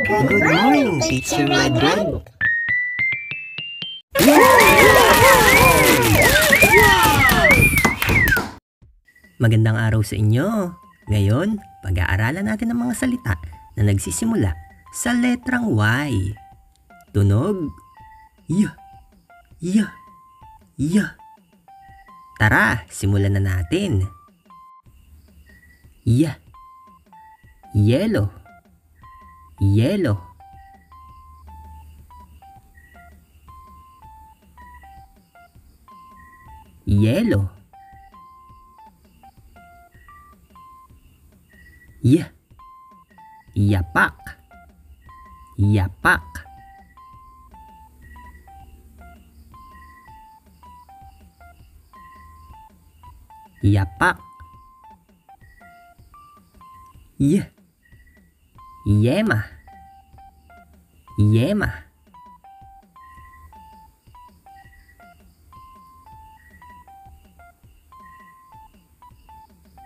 Good morning, Teacher Red. Magandang araw sa inyo. Ngayon, pag-aaralan natin ang mga salita na nagsisimula sa letrang Y. Tunog, Y, Y, Y. Tara, simulan na natin. Y, yellow, yellow. Yellow. Yapak, yapak. Yapak. Yema, yema.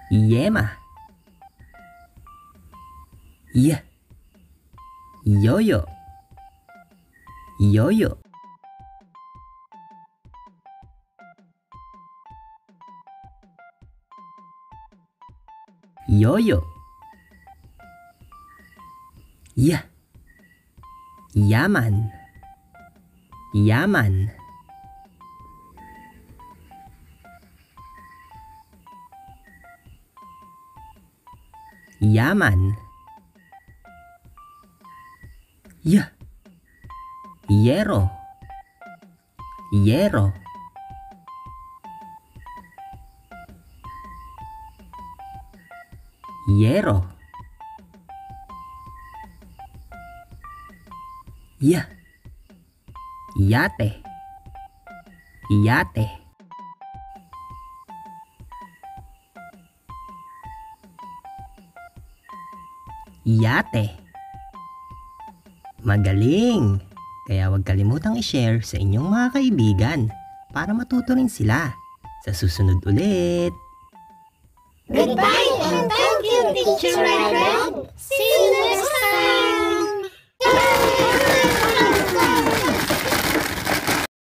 Yema. Yoyo, yoyo. Yoyo. Yaman, yaman. Yaman. Yero, yero. Yero. Yate, yate. Yate. Magaling! Kaya huwag kalimutang i-share sa inyong mga kaibigan para matuto rin sila. Sa susunod ulit! Goodbye and thank you, Teacher Red. See you